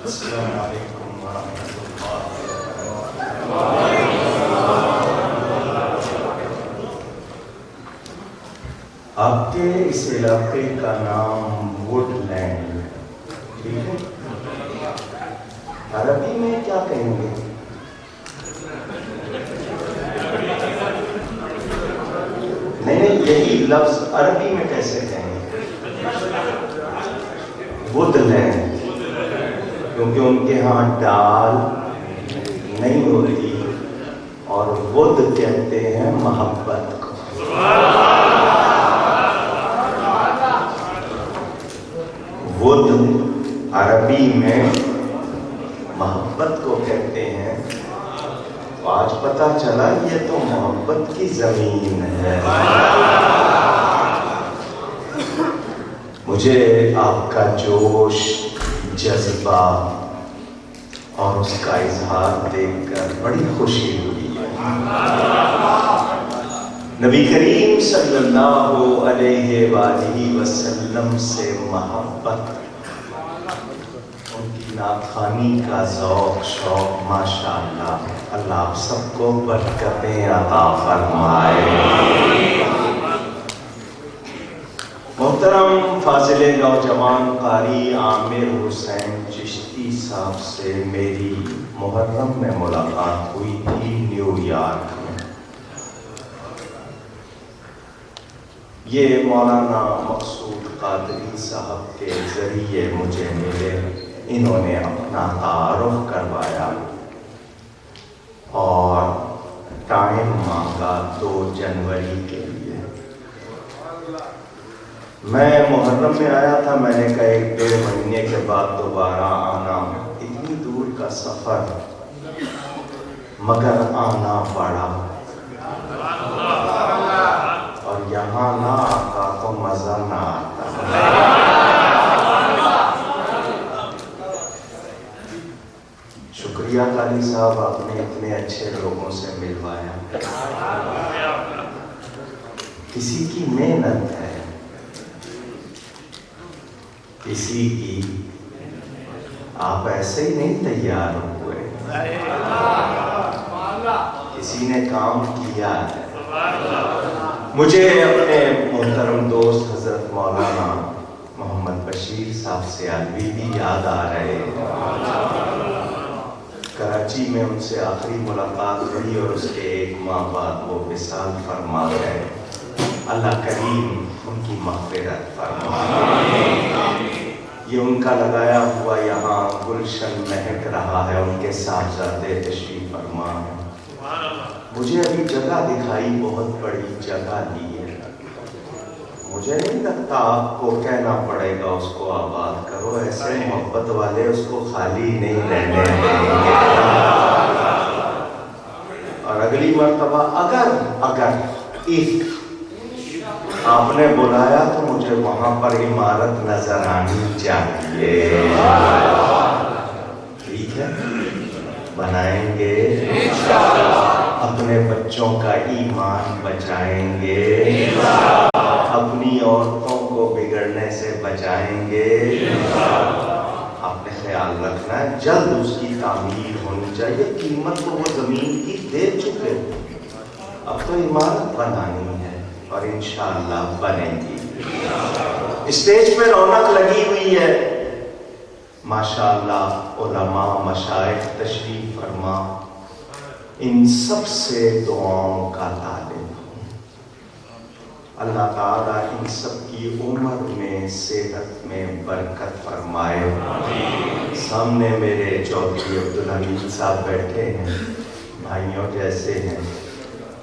السلام علیکم ورحمۃ اللہ وبرکاتہ۔ آپ کے اس علاقے کا نام ووڈ لینڈ، ٹھیک ہے؟ عربی میں کیا کہیں گے؟ نہیں، یہی لفظ عربی میں کیسے کہیں گے؟ ووڈ لینڈ، کیونکہ ان کے ہاں ڈال نہیں ہوتی اور ووڈ کہتے ہیں محبت کو۔ ووڈ عربی میں محبت کو کہتے ہیں۔ تو آج پتہ چلا یہ تو محبت کی زمین ہے۔ مجھے آپ کا جوش، جذبہ اور اس کا اظہار دیکھ کر بڑی خوشی ہوئی ہے۔ نبی کریم صلی اللہ علیہ وآلہ وسلم سے محبت، ان کی ناخوانی کا ذوق شوق، ماشاءاللہ، اللہ آپ سب کو برکتیں عطا فرمائے۔ محترم فاضل نوجوان قاری عامر حسین چشتی صاحب سے میری محرم میں ملاقات ہوئی تھی نیو یارک میں۔ یہ مولانا مقصود قادری صاحب کے ذریعے مجھے ملے، انہوں نے اپنا تعارف کروایا اور ٹائم مانگا 2 جنوری کے لیے۔ میں محرم میں آیا تھا، میں نے کہا 1-1.5 مہینے کے بعد دوبارہ آنا، اتنی دور کا سفر، مگر آنا پڑا، اور یہاں نہ آتا تو مزہ نہ آتا۔ شکریہ قاری صاحب، آپ نے اتنے اچھے لوگوں سے ملوایا۔ کسی کی محنت ہے، کسی کی، آپ ایسے ہی نہیں تیار ہوئے، کسی نے کام کیا ہے۔ مجھے اپنے محترم دوست حضرت مولانا محمد بشیر صاحب سیالوی بھی یاد آ رہے ہیں۔ کراچی میں ان سے آخری ملاقات ہوئی اور اس کے 1 ماہ بعد وہ وصال فرما گئے۔ اللہ کریم ان کی مغفرت فرمائے۔ یہ ان کا لگایا ہوا یہاں گلشن مہک رہا ہے، ان کے صاحبزادے تشریف فرما ہے۔ مجھے ابھی جگہ دکھائی، بہت بڑی جگہ لی ہے۔ مجھے نہیں لگتا آپ کو کہنا پڑے گا اس کو آباد کرو، ایسے محبت والے اس کو خالی نہیں رہنے دیں گے۔ اور اگلی مرتبہ اگر آپ نے بلایا تو مجھے وہاں پر عمارت نظر آنی چاہیے، ٹھیک ہے؟ بنائیں گے، اپنے بچوں کا ایمان بچائیں گے، اپنی عورتوں کو بگڑنے سے بچائیں گے۔ آپ نے خیال رکھنا ہے، جلد اس کی تعمیر ہونی چاہیے، قیمت تو وہ زمین کی دے چکے، اب تو عمارت بنانی ہے اور انشاءاللہ بنے گی۔ اسٹیج پہ رونق لگی ہوئی ہے، ماشاءاللہ، علماء مشائخ تشریف فرما، ان سب سے دعاؤں کا طالب ہوں۔ اللہ تعالیٰ ان سب کی عمر میں، صحت میں برکت فرمائے۔ سامنے میرے چودھری عبدالحمید صاحب بیٹھے ہیں، بھائیوں جیسے ہیں،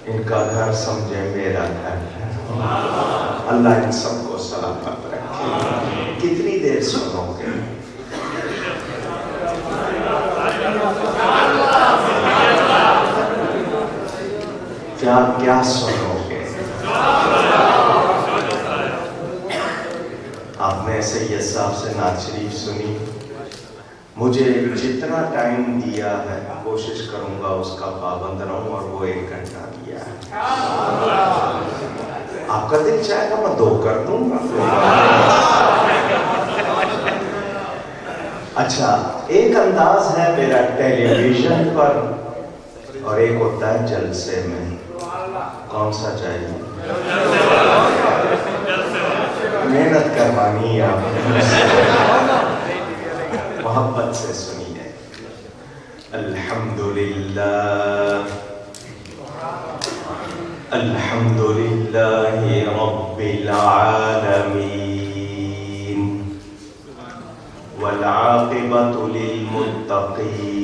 ان کا گھر سمجھے میرا گھر ہے۔ اللہ ان سب کو سلامت رکھے۔ کتنی دیر سنو گے؟ کیا سنو گے؟ آپ نے سید صاحب سے نعت شریف سنی، مجھے جتنا ٹائم دیا ہے کوشش کروں گا اس کا پابند رہوں، اور وہ 1 گھنٹہ دیا ہے۔ آپ کا دل چاہے گا میں 2 کر دوں گا۔ اچھا، ایک انداز ہے میرا ٹیلی ویژن پر اور ایک ہوتا ہے جلسے میں. کون سا چاہیے؟ محنت کروانی ہے آپ نے، محبت سے سنیے. الحمدللہ الحمدللہ رب العالمین والعاقبۃ للمتقین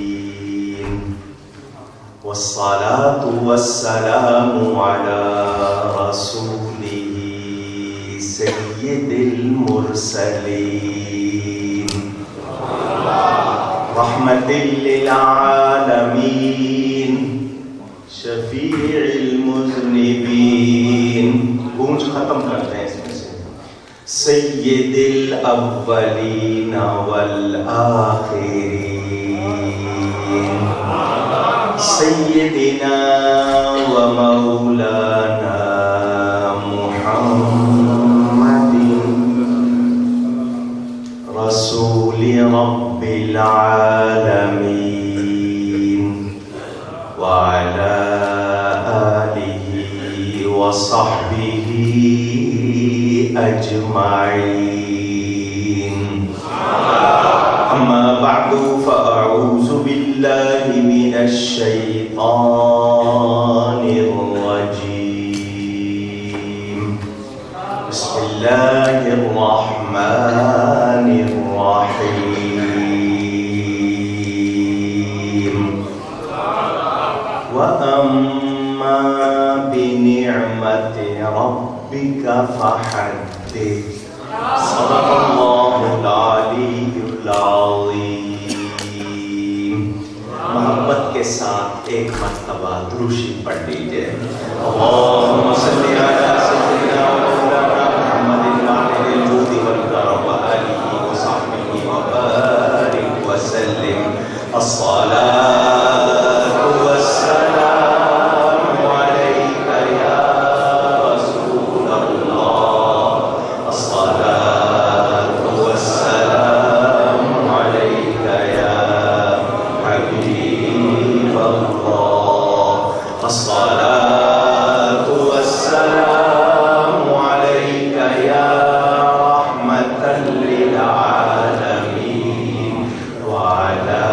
والصلاة والسلام على رسوله سید المرسلین رحمت للعالمین شفیع المذنبین. گونج ختم کرتے ہیں اس میں سے. سید الاولین والآخرین سیدنا و مولانا محمد رسول رب العالمین وعلى آله وصحبه أجمعين. أما بعد فأعوذ بالله من الشيطان الرجيم. بسم الله الرحمن الرحيم. وأما بنعمة ربك فحدث. صدق الله العلي العظيم. محبت کے ساتھ ایک مرتبہ درود شریف پڑھ لیجیے. اللهم صل على سيدنا مولانا محمد العالم الجود والكرم وآله وصحبه وبارك وسلم. الصلاة والسلام عليك يا رسول الله. الصلاة والسلام عليك يا حبيب الله. الصلاة والسلام عليك يا رحمة للعالمين وعلى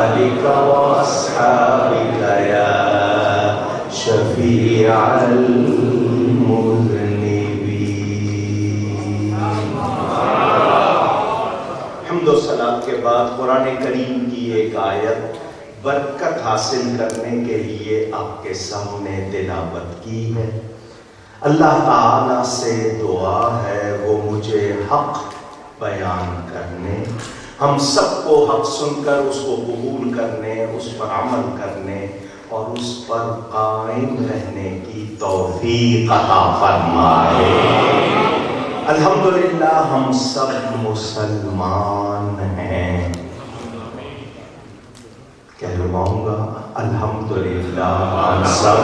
آلك وأصحابك يا شفيع المذنبين. حمد و صلاۃ کے بعد قرآن کریم کی ایک آیت برکت حاصل کرنے کے لیے آپ کے سامنے تلاوت کی ہے. اللہ تعالیٰ سے دعا ہے وہ مجھے حق بیان کرنے، ہم سب کو حق سن کر اس کو قبول کرنے، اس پر عمل کرنے اور اس پر قائم رہنے کی توفیق عطا فرمائے. الحمدللہ ہم سب مسلمان ہیں. کہلواؤں گا الحمدللہ ہم سب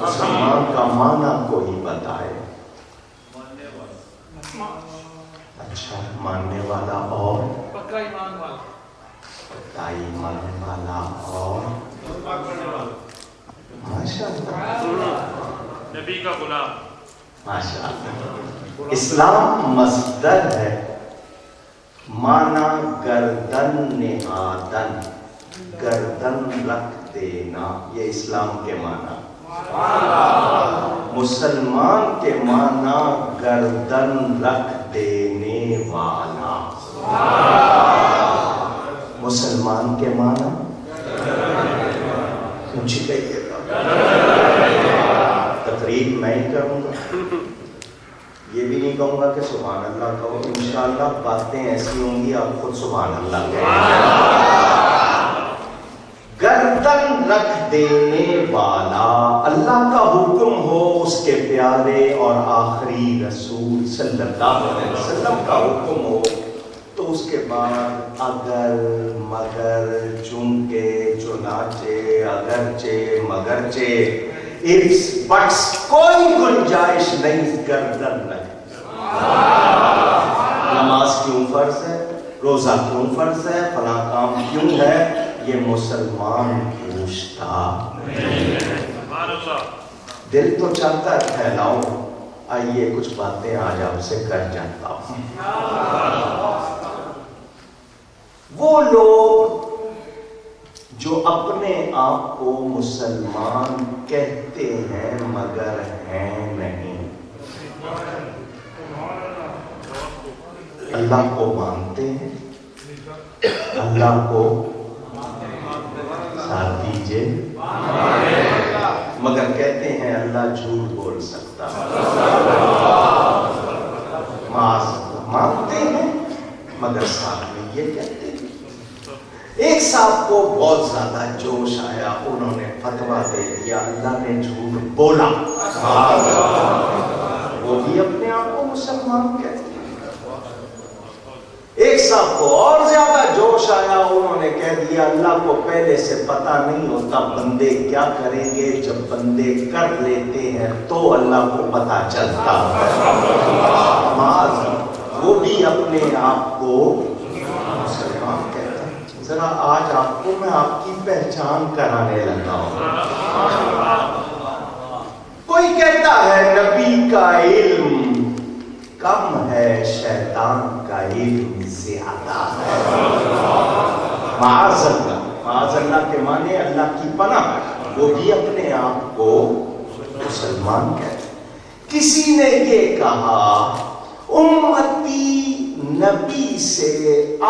مسلمان کا معنی کوئی بتائے. اچھا، ماننے والا اور پکا ایمان والا اور ماشاءاللہ نبی کا غلام. ماشاءاللہ. اسلام مصدر ہے، مانا گردن نہادن، گردن رکھ دینا، یہ اسلام کے معنی. مسلمان کے معنی گردن رکھ دینے والا. مسلمان کے معنی اونچی کہیے گا. تقریر میں ہی کروں گا، یہ بھی نہیں کہوں گا کہ سبحان اللہ کہو. انشاءاللہ باتیں ایسی ہوں گی آپ خود سبحان اللہ کہیں. گردن رکھ دینے والا، اللہ کا حکم ہو، اس کے پیارے اور آخری رسول صلی اللہ علیہ وسلم کا حکم ہو تو اس کے بعد اگر مگر چونکہ چنانچہ اگرچہ مگرچہ اٹس بٹس کوئی گنجائش نہیں گردن رکھ. فرض ہے, روزہ کیوں فرض ہے, فلاں کام کیوں ہے, یہ مسلمان پوچھتا دل تو چاہتا ہے پھیلاؤں. آئیے کچھ باتیں آج آپ سے کر جاتا ہوں. وہ لوگ جو اپنے آپ کو مسلمان کہتے ہیں مگر ہیں نہیں, اللہ کو مانتے ہیں, اللہ کو ساتھ دیجئے, مگر کہتے ہیں اللہ جھوٹ بول سکتا ہے. مانتے ہیں مگر ساتھ میں یہ کہتے ہیں. ایک صاحب کو بہت زیادہ جوش آیا, انہوں نے فتویٰ دے دیا اللہ نے جھوٹ بولا. وہ بھی اپنے آپ کو مسلمان کہتے ہیں. ایک صاحب کو اور زیادہ جوش آیا, انہوں نے کہہ دیا اللہ کو پہلے سے پتا نہیں ہوتا بندے کیا کریں گے, جب بندے کر لیتے ہیں تو اللہ کو پتا چلتا ہے. وہ بھی اپنے آپ کو مسلمان کہتے ہیں. ذرا آج آپ کو میں آپ کی پہچان کرانے لگا ہوں. کوئی کہتا ہے نبی کا علم کم ہے, شیطان کا علم زیادہ ہے. معاذ اللہ, معاذ اللہ کے معنی اللہ کی پناہ. وہ بھی اپنے آپ کو مسلمان کہتے ہیں. کسی نے یہ کہا امتی نبی سے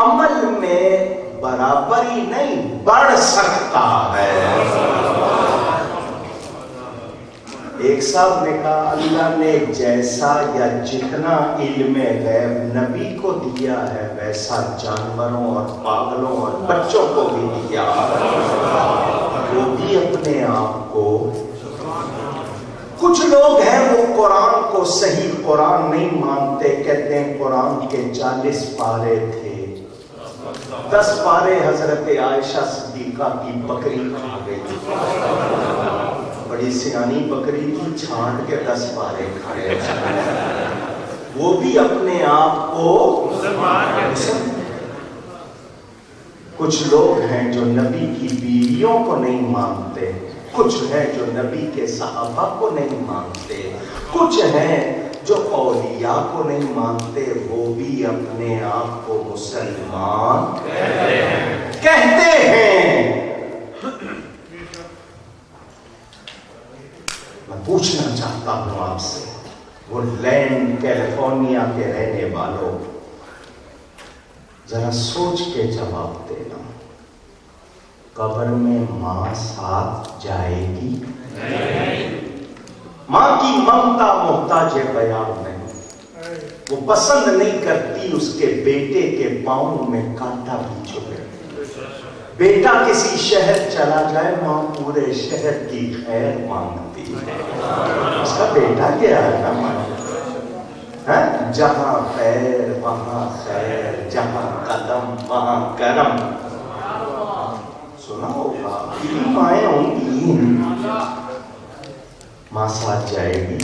عمل میں برابری نہیں بڑھ سکتا ہے. ایک صاحب نے کہا اللہ نے جیسا یا جتنا علم غیب نبی کو دیا ہے ویسا جانوروں اور پاگلوں اور بچوں کو بھی دیا. وہ بھی اپنے آپ کو. کچھ لوگ ہیں وہ قرآن کو صحیح قرآن نہیں مانتے, کہتے ہیں قرآن کے 40 پارے تھے, 10 پارے حضرت عائشہ صدیقہ کی بکری کھا گئی. بڑی سیانی بکری کی, چھانٹ کے 10 پارے کھائے. وہ بھی اپنے آپ کو مسلمان. کچھ لوگ ہیں جو نبی کی بیویوں کو نہیں مانتے, کچھ ہیں جو نبی کے صحابہ کو نہیں مانتے, کچھ ہیں جو اولیاء کو نہیں مانتے. وہ بھی اپنے آپ کو مسلمان کہتے ہیں. میں پوچھنا چاہتا ہوں آپ سے, وہ لینڈ کیلیفورنیا کے رہنے والوں, ذرا سوچ کے جواب دینا. قبر میں ماں ساتھ جائے گی؟ ماں کی ممتا محتاج بیان نہیں. وہ پسند نہیں کرتی اس کے بیٹے کے پاؤں میں کانٹا بھی چبھے. بیٹا کسی شہر چلا جائے ماں پورے شہر کی خیر مانگتی ہے. اس کا بیٹا کیا ہے نا ماں, جہاں خیر وہاں خیر, جہاں قدم وہاں کرم. سنا ہوگا مائیں ہوں گی. ماں ساتھ جائے گی.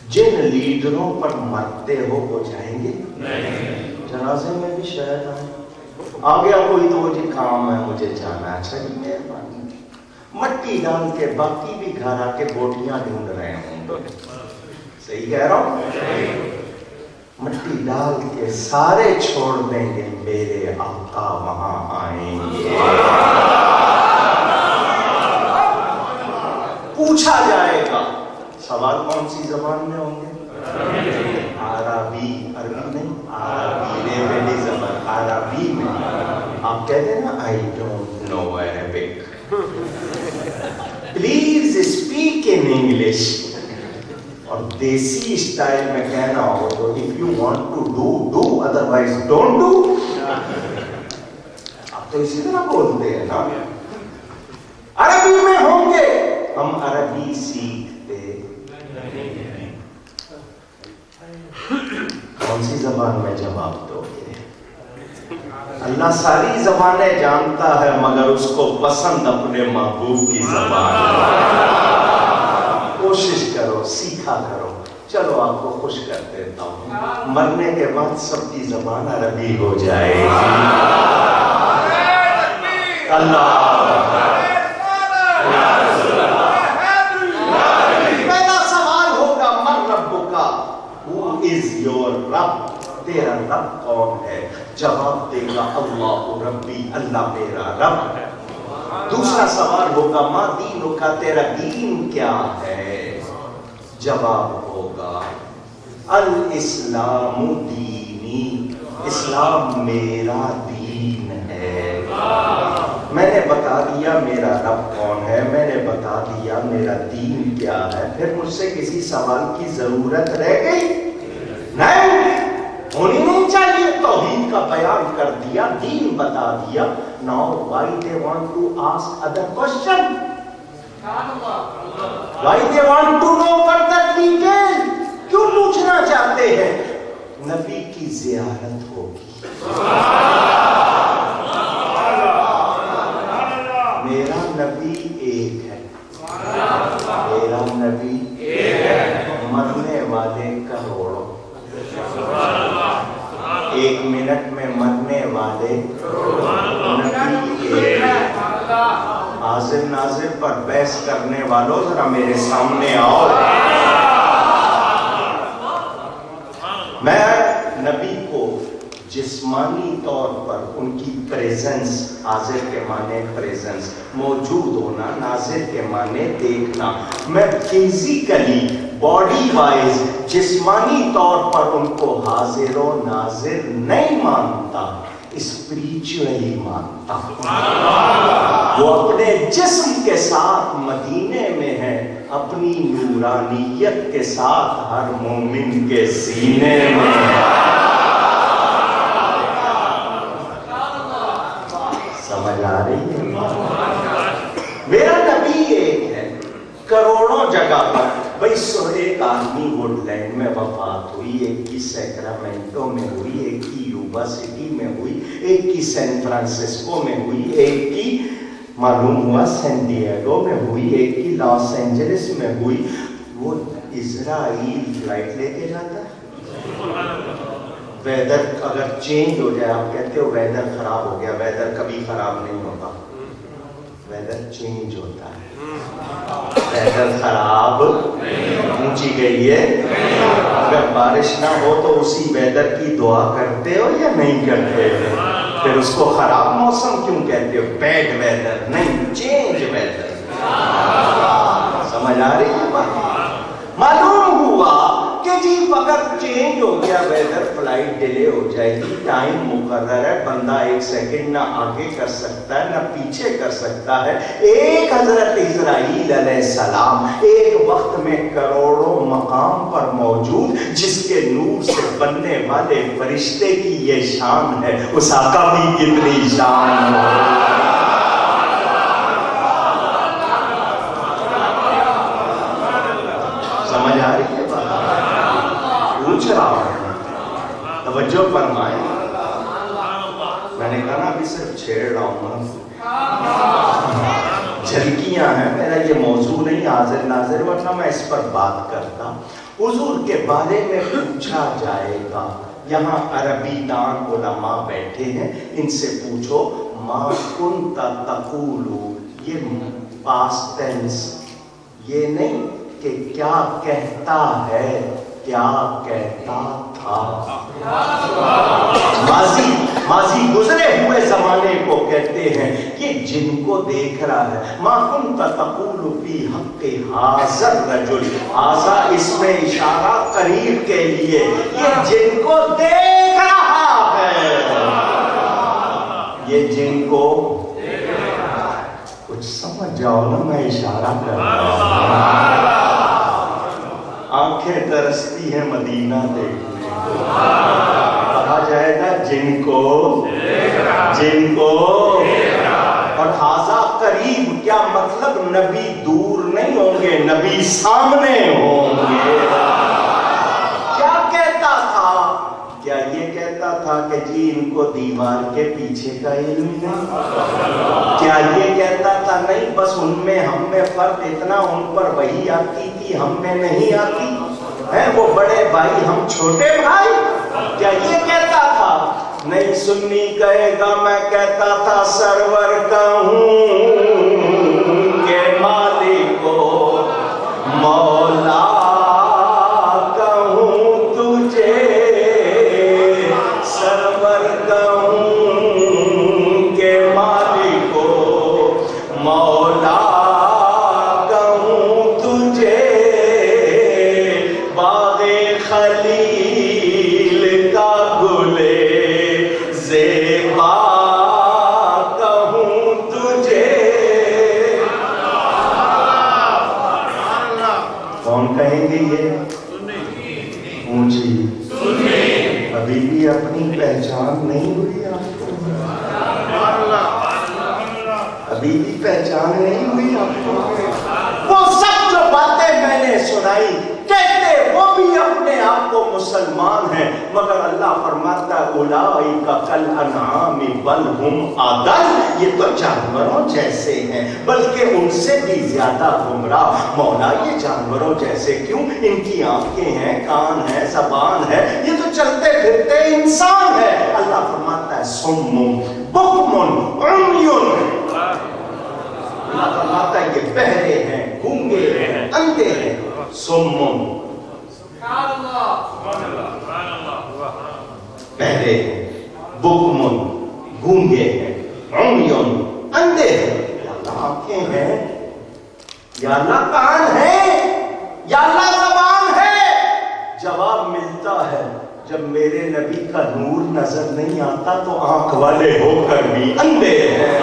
جن لیڈروں پر مرتے ہو وہ جائیں گے جنازے میں بھی شاید آئیں. آ گیا کوئی تو وہ جی کام ہے مجھے جانا. اچھا جی مہربانی. مٹی ڈال کے باقی بھی گھر آ کے بوٹیاں ڈھونڈ رہے ہوں. صحیح کہہ رہا ہوں. مٹی ڈال کے سارے چھوڑ دیں گے, میرے آقا وہاں آئیں گے. پوچھا جائے گا سوال کون سی زبان میں ہوں گے؟ عربی. عربی نہیں, عربی ریویلی زبان, عربی میں. آپ کہتے ہیں نا I don't know Arabic. Please speak in English. اور دیسی اسٹائل میں کہنا ہو تو if you want to do, otherwise don't do. آپ تو اسی طرح بولتے ہیں نا. عربی میں ہوں گے, ہم عربی سیکھتے. کون سی زبان میں جواب دو گے؟ اللہ ساری زبانیں جانتا ہے مگر اس کو پسند اپنے محبوب کی زبان. کوشش کرو, سیکھا کرو. چلو آپ کو خوش کر دیتا ہوں، مرنے کے بعد سب کی زبان عربی ہو جائے گی۔ اللہ پہلا سوال ہوگا من رب کا، who is your رب، تیرا رب کون ہے؟ جواب دے گا اللہ ربی، اللہ میرا رب ہے۔ دوسرا سوال ہوگا ما دینوں کا، تیرا دین کیا ہے؟ جواب ہوگا الاسلام دینی، اسلام میرا دین ہے۔ میں نے بتا دیا میرا رب کون ہے، میں نے بتا دیا میرا دین کیا ہے، پھر مجھ سے کسی سوال کی ضرورت رہ گئی؟ نہیں، ہونی نہیں چاہیے۔ توحید کا بیان کر دیا، دین بتا دیا۔ Now why they want to ask other question? Why they want to know further detail? کیوں پوچھنا چاہتے ہیں؟ نبی کی زیارت ہوگی۔ میرا نبی ایک ہے، میرا نبی ایک ہے، مرنے والے کروڑوں، ایک منٹ میں مرنے والے نبی ایک ہے۔ حاضر ناظر پر بحث کرنے والوں ذرا میرے سامنے آؤ۔ میں نبی کو جسمانی طور پر ان کی پریزنس، حاضر کے معنی پریزنس، موجود ہونا، ناظر کے معنی دیکھنا، میں فزیکلی باڈی وائز جسمانی طور پر ان کو حاضر و ناظر نہیں مانتا، اسپریچولی مانتا۔ وہ اپنے جسم کے ساتھ مدینے میں ہے، اپنی نورانیت کے ساتھ ہر مومن کے سینے میں ہے۔ سمجھ آ رہی ہے؟ میرا نبی ایک ہے، کروڑوں جگہ پر۔ بھئی ایک آدمی ووڈ لینڈ میں وفات ہوئی، ایک کی سیکرامنٹو میں ہوئی، ایک کی یوبا سٹی میں ہوئی، ایک کی سین فرانسسکو میں ہوئی، ایک کی معلوم ہوا سین ڈیگو میں ہوئی، ایک کی لاس اینجلس میں ہوئی۔ وہ اسرائیل فلائٹ لے کے جاتا ہے۔ ویدر اگر چینج ہو جائے، آپ کہتے ہو ویدر خراب ہو گیا، ویدر کبھی خراب نہیں ہوتا، ویدر چینج ہوتا ہے۔ ویدر خراب اونچی گئی ہے، اگر بارش نہ ہو تو اسی ویدر کی دعا کرتے ہو یا نہیں کرتے ہو؟ پھر اس کو خراب موسم کیوں کہتے ہو؟ بیڈ ویدر نہیں، چینج ویدر۔ سمجھ آ رہی ہے بات؟ معلوم ہوا کہ جی اگر چینج ہو گیا ویدر، فلائٹ ڈیلے ہو جائے گی، ٹائم مقرر ہے، بندہ ایک سیکنڈ نہ آگے کر سکتا ہے نہ پیچھے کر سکتا ہے۔ ایک حضرت اسرائیل علیہ السلام ایک وقت میں کروڑوں مقام پر موجود، جس کے نور سے بننے والے فرشتے کی یہ شان ہے، اس آقا کی کتنی شان ہے۔ سمجھ آ رہی ہے بات؟ پوچھ رہا ہوں، توجہ فرمائیں۔ میں نے کہا نا ابھی صرف چھیڑ رہا ہوں، جھلکیاں ہیں، میرا یہ موضوع نہیں حاضر ناظر، ورنہ میں اس پر بات کرتا۔ حضور کے بارے میں پوچھا جائے گا، یہاں عربی دان علماء بیٹھے ہیں، ان سے پوچھو ما کنت تقول، یہ پاسٹ ٹینس، یہ نہیں کہ کیا کہتا ہے، کیا کہتا تھا۔ ماضی گزرے ہوئے زمانے کو کہتے ہیں، یہ جن کو دیکھ رہا ہے۔ ما کنت تقول فی حق ھذا الرجل، ھذا اس میں اشارہ قریب کے لیے، یہ جن کو دیکھ رہا ہے، یہ جن کو کچھ سمجھ جاؤ نا، میں اشارہ کر رہا ہوں۔ آنکھیں ترستی ہیں مدینہ دیکھنے کو، کہا جائے گا جن کو، اور ھذا قریب، کیا مطلب؟ نبی دور نہیں ہوں گے، نبی سامنے ہوں گے۔ کیا کہتا تھا؟ کیا یہ کہتا تھا کہ جی ان کو دیوار کے پیچھے کا علم نہیں؟ کیا یہ کہتا تھا نہیں بس ان میں ہم میں فرق اتنا، ان پر وہی آتی تھی ہم میں نہیں آتی؟ ہیں وہ بڑے بھائی ہم چھوٹے بھائی، کیا یہ کہتا تھا؟ نہیں، سنی کہے گا میں کہتا تھا سرور کہوں کہ مالک کو مولا کہوں تجھے، سرور کہوں کہ مالک کو مولا کہوں تجھے، باغ خلیل کا گلے زیبا کہوں تجھے۔ کون کہیں گے یہ؟ اونچی ابھی بھی اپنی پہچان نہیں ہوئی آپ کو، ابھی بھی پہچان نہیں ہوئی آپ کو۔ وہ سب جو باتیں میں نے سنائی کہتے وہ بھی اپنے آپ کو مسلمان ہیں، مگر اللہ فرماتا ہے اولئک کالانعام بل ہم اضل، یہ تو جانوروں جیسے ہیں بلکہ ان سے بھی زیادہ گمراہ۔ مولا یہ جانوروں جیسے کیوں؟ ان کی آنکھیں ہیں، کان ہے، زبان ہے، یہ تو چلتے پھرتے انسان ہے۔ اللہ فرماتا ہے صم بکم عمی، اللہ فرماتا ہے یہ بہرے ہیں، گونگے ہیں، اندھے ہیں۔ صم بہرے ہیں، بکم گونگے ہیں، عمی اندھے ہیں۔ یا اللہ آنکھیں ہیں، یا اللہ کان ہے، یا اللہ زبان ہے۔ جواب ملتا ہے جب میرے نبی کا نور نظر نہیں آتا تو آنکھ والے ہو کر بھی اندھے ہیں،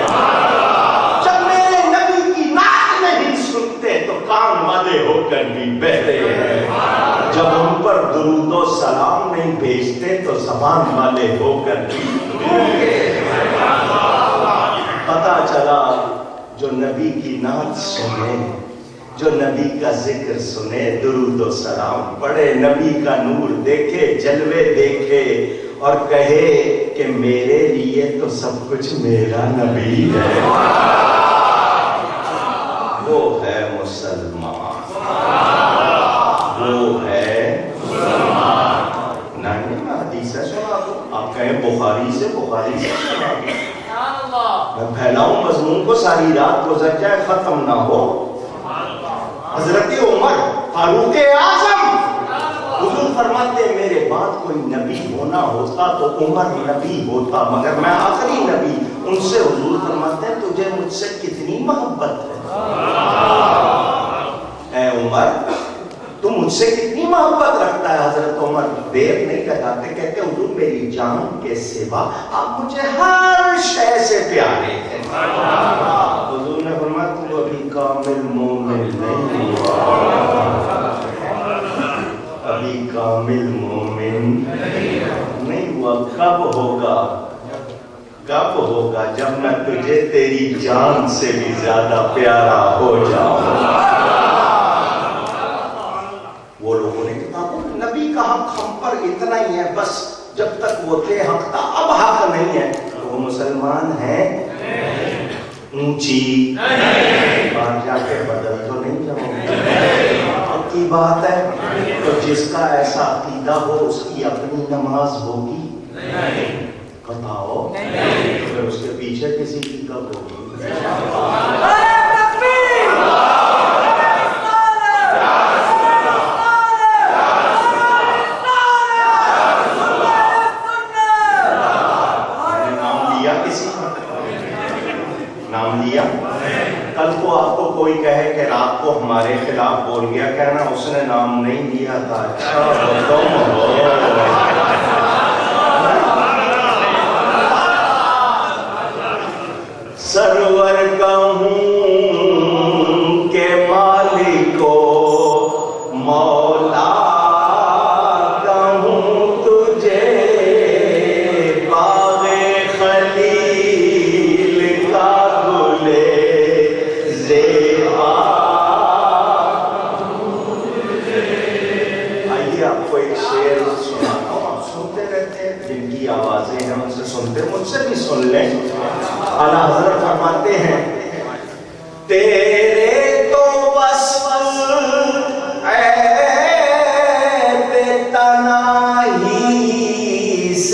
جب میرے نبی کی نعت نہیں سنتے تو کان والے ہو کر بھی بہرے ہیں، جب ان پر درود و سلام نہیں بھیجتے تو زبان والے ہو کر بھی گونگے ہیں۔ پتا چلا جو نبی کی نعت سنے، جو نبی کا ذکر سنے، درود و سلام پڑھے، نبی کا نور دیکھے، جلوے دیکھے اور کہے کہ میرے لیے تو سب کچھ میرا نبی ہے، وہ ہے مسلمان، وہ ہے مسلمان۔ نہیں میں حدیث سے سنا دوں، آپ کہیں بخاری سے سنا دوں، میں پھیلاؤں مضمون کو، ساری رات گزر جائے ختم نہ ہو۔ حضرت عمر فاروق اعظم حضور فرماتے ہیں میرے بعد کوئی نبی ہونا ہوتا تو عمر نبی ہوتا، مگر میں آخری نبی۔ ان سے حضور فرماتے ہیں تجھے مجھ سے کتنی محبت ہے اے عمر، تو مجھ سے کتنی محبت رکھتا ہے؟ حضرت عمر دیر نہیں لگاتے، کہتے حضور میری جان کے سوا آپ مجھے ہر شے سے پیارے ہیں۔ حضور نے فرمایا تو ابھی کامل مومن نہیں ہوا، ابھی کامل مومن نہیں ہوا۔ کب ہوگا؟ کب ہوگا؟ جب میں تجھے تیری جان سے بھی زیادہ پیارا ہو جاؤں۔ وہ لوگوں نے کہا نبی کا حق ہم پر اتنا ہی ہے، بس جب تک وہ تھے حق تھا، اب حق نہیں ہے۔ تو وہ مسلمان ہیں؟ اونچی باہر جا کے بدل تو نہیں جاؤ، حق کی بات ہے۔ تو جس کا ایسا عقیدہ ہو اس کی اپنی نماز ہوگی؟ بتاؤ، پھر اس کے پیچھے کسی کی کب ہوگی؟ نام لیا؟ کل کو آپ کو کوئی کہے کہ رات کو ہمارے خلاف بول گیا، کہنا اس نے نام نہیں لیا تھا۔ اچھا تم ہو سرور کہوں کہ مالک کو مولا کہوں تجھے، باغ خلیل کا آپ کو ایک شعر سناتا ہوں، آپ سنتے رہتے ہیں، جن کی آوازیں ہیں ان سے سنتے ہیں، مجھ سے بھی سن لیں۔ اعلیٰ حضرت فرماتے ہیں تیرے تو وصف اے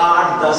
8, 10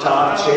4-6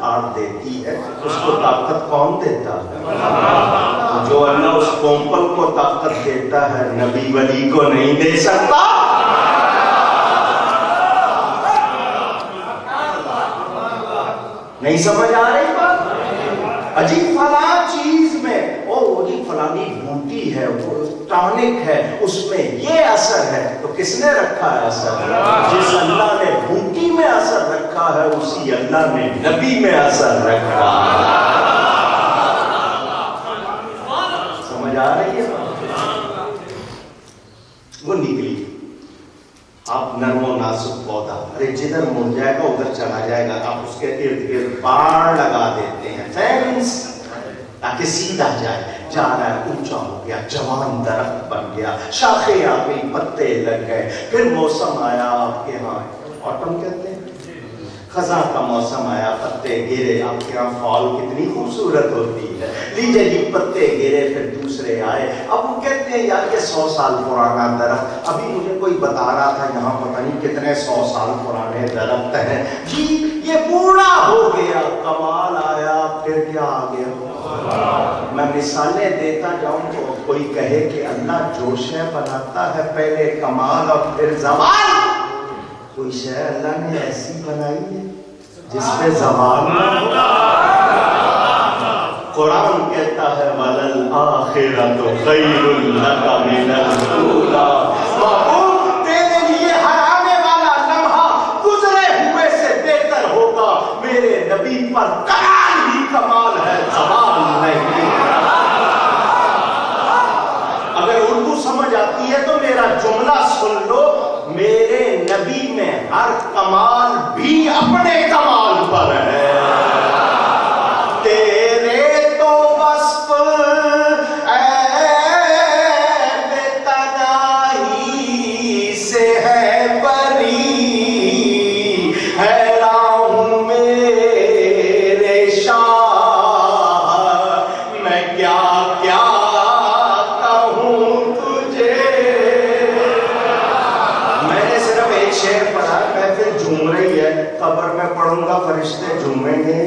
پھاڑ دیتی ہے، اس کو طاقت کون دیتا ہے؟ جو اللہ اس پمپل کو طاقت دیتا ہے نبی ولی کو نہیں دے سکتا۔ نہیں سمجھ آ رہی بات؟ اجی فلاں چیز میں وہ جی فلانی بوٹی ہے، وہ ٹانک ہے، اس میں یہ اثر ہے، تو کس نے رکھا ہے اثر؟ جس اللہ نے بوٹی میں اثر رکھا ہے اسی اللہ نے نبی میں اثر رکھا ہے۔ سمجھ آ رہی ہے؟ وہ نکلی، آپ نرم و نازک پودا، ارے جدھر مڑ جائے گا ادھر چلا جائے گا، آپ اس کے ارد گرد باڑ لگا دیتے ہیں، فینس، تاکہ سیدھا جائے، جا رہا ہے، اونچا ہو گیا، جوان درخت بن گیا، شاخیں آ گئی، پتے لگ گئے، پھر موسم آیا آپ کے ہاں آٹم کہتے ہیں، خزاں کا موسم آیا، پتے گرے، آپ کے یہاں فال کتنی خوبصورت ہوتی ہے، لیجیے جی پتے گرے، پھر دوسرے آئے، اب وہ کہتے ہیں یار یہ 100 سال پرانا درخت، ابھی مجھے کوئی بتا رہا تھا یہاں پتہ نہیں کتنے 100 سال پرانے درخت ہیں، جی یہ بوڑھا ہو گیا، کمال آیا، پھر کیا آ گیا؟ میں مثالیں دیتا جاؤں تو کوئی کہے کہ اللہ جو شے بناتا ہے پہلے کمال اور پھر زوال، کوئی شے اللہ نے ایسی بنائی ہے جس پہ زوال نہ ہو؟ قرآن کہتا ہے وَلَلْآخِرَةُ خَيْرٌ لَكَ مِنَ الْأُولَىٰ، محبوب تیرے لیے ہرانے والا لمحہ گزرے ہوئے سے بہتر ہوگا، میرے نبی پر کمال ہی کمال ہے، زوال نہیں۔ اگر اردو سمجھ آتی ہے تو میرا جملہ سن لو، میرے نبی میں ہر کمال بھی اپنے کمال پر ہے، تیرے تو وصف عیب تنہائی سے ہے بری، حیران ہوں میرے شاہ میں کیا کیا کہوں تجھے۔ میں نے صرف ایک شعر پڑھا، محفل جھوم رہی ہے، قبر میں پڑھوں گا فرشتے جھومیں گے،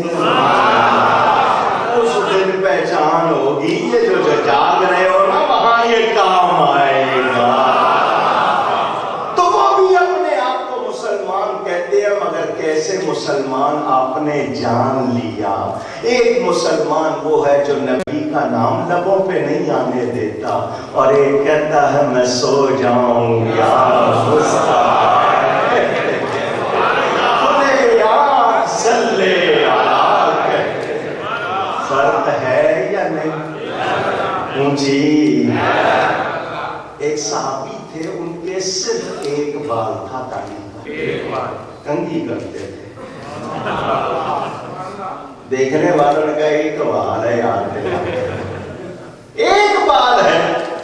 اس دن پہچان ہوگی یہ جو جاگ رہے ہو نا وہاں یہ کام آئے گا۔ تو وہ بھی اپنے آپ کو مسلمان کہتے ہیں، مگر کیسے مسلمان آپ نے جان لیا؟ ایک مسلمان وہ ہے جو نبی کا نام لبوں پہ نہیں آنے دیتا، اور ایک کہتا ہے میں سو جاؤں یا فرق ہے یا نہیں؟ اونچی ایک صحابی تھے، ان کے صرف ایک بال تھا داڑھی کا، کنگھی کرتے تھے، دیکھنے والوں نے کہا ایک بال ہے یار، ایک بال ہے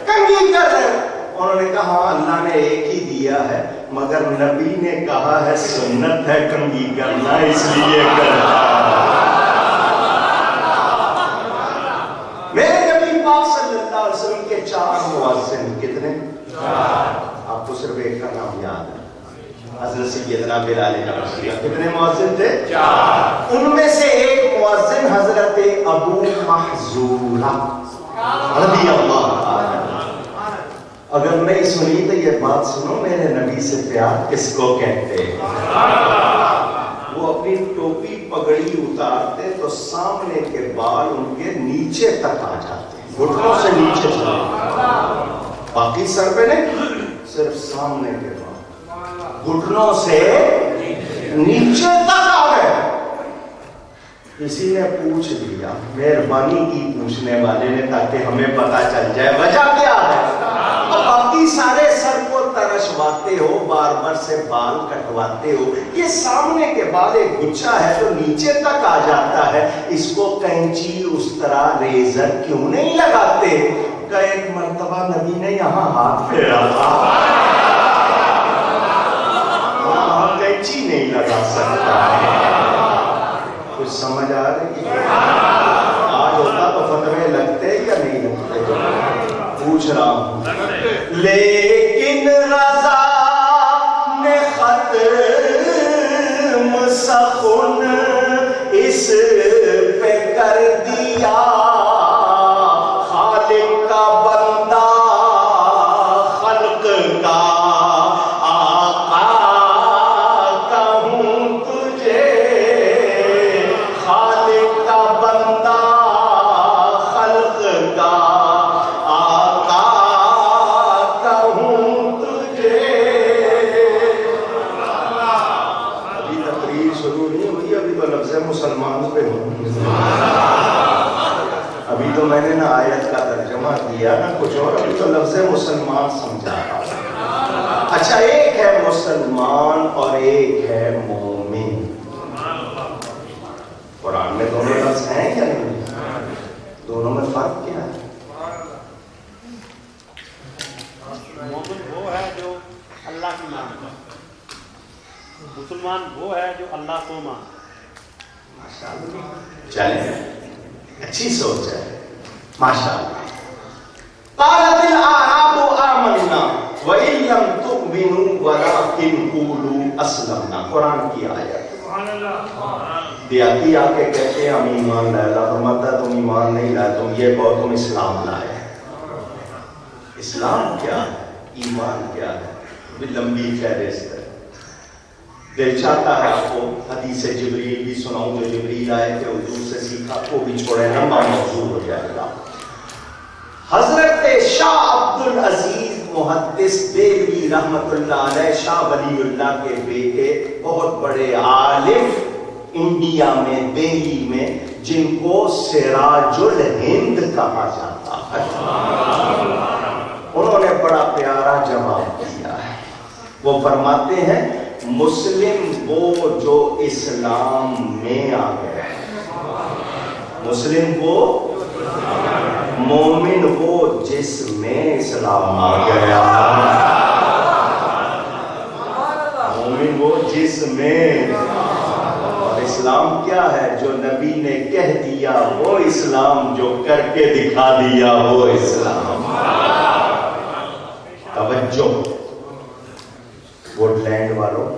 کنگھی کر رہے، انہوں نے کہا ہاں اللہ نے ایک ہی دیا ہے، مگر نبی نے کہا ہے سنت ہے کنگھی کرنا اس لیے کرتا ہے۔ میرے نبی پاک صلی اللہ علیہ وسلم کے 4 مؤذن، کتنے؟ آپ کو صرف ایک کا نام یاد ہے، حضرت سیدنا بلال حبشی۔ کتنے مؤذن تھے؟ 4۔ ان میں سے ایک مؤذن حضرت ابو محذورہ رضی اللہ عنہ۔ اگر نہیں سنی تو یہ بات سنو، میرے نبی سے پیار کس کو کہتے ہیں؟ وہ اپنی ٹوپی پگڑی اتارتے تو سامنے کے بال ان کے نیچے تک آ جاتے ہیں، گھٹنوں سے نیچے چلے، باقی سر پہ نہیں، صرف سامنے کے بال گھٹنوں سے نیچے تک آ گئے۔ کسی نے پوچھ لیا، مہربانی کی پوچھنے والے نے، تاکہ ہمیں پتا چل جائے وجہ کیا ہے۔ باقی سارے سر کو ترشواتے ہو، بار بار سے بال کٹواتے ہو، یہ سامنے کے بال ایک گچھا ہے تو نیچے تک آ جاتا ہے، اس کو کینچی اس طرح ریزر کیوں نہیں لگاتے؟ کہ ایک مرتبہ نبی نے یہاں ہاتھ پھیرا تھا، وہاں کینچی نہیں لگا سکتا۔ کچھ سمجھ آ رہی ہے؟ آج ہوتا تو فتوے لگتے یا نہیں لگتے؟ پوچھ رہا ہوں۔ لیکن رضا نے ختم سخن اس پہ کر دیا خالق کا بندہ خلق کا آقا کہوں تجھے خالق کا بندہ خلق کا آقا کہوں تجھے. ابھی تقریر شروع نہیں ہوئی, ابھی تو لفظ مسلمان پہ ہوں. ابھی تو میں نے نہ آیت کا ترجمہ کیا نہ کچھ اور, ابھی تو لفظ مسلمان سمجھا رہا. اچھا, ایک ہے مسلمان اور ایک ہے مومن. قرآن میں دونوں لفظ ہیں یا نہیں؟ دونوں میں فرق کیا ہے؟ مومن وہ ہے جو اللہ کی مانتا ہے, مسلمان وہ ہے جو اللہ کو مانتا ہے. ماشاءاللہ, چلیں, اچھی سوچ ہے, ماشاءاللہ. قالت الاعراب آمنا وان لم تؤمنوا ولكن قولوا اسلمنا. قرآن کی آیت. دیاتی آ کے کہتے ہیں ہم ایمان لائے. اللہ فرماتا ہے تم ایمان نہیں لائے, تم یہ کہو تم اسلام لائے. اسلام کیا ہے, ایمان کیا ہے, بھی لمبی فہرست ہے. دل چاہتا ہے آپ کو حدیث جبریل بھی سناؤں جو جبریل آئے تھے حضور سے سیکھا, وہ بھی چھوڑے, لمبا موضوع ہو جائے گا. حضرت شاہ عبد العزیز محدث دہلوی رحمت اللہ علیہ, شاہ ولی اللہ کے بیٹے, بہت بڑے عالم انڈیا میں, دہلی میں, جن کو سراج الہند کہا جاتا ہے. انہوں نے بڑا پیارا جواب دیا ہے. وہ فرماتے ہیں مسلم وہ جو اسلام میں آ گیا ہے, مسلم وہ, مومن وہ جس میں اسلام آ گیا. مومن وہ جس میں, اور اسلام کیا ہے, جو نبی نے کہہ دیا وہ اسلام, جو کر کے دکھا دیا وہ اسلام. توجہ ووٹ لینڈ والوں,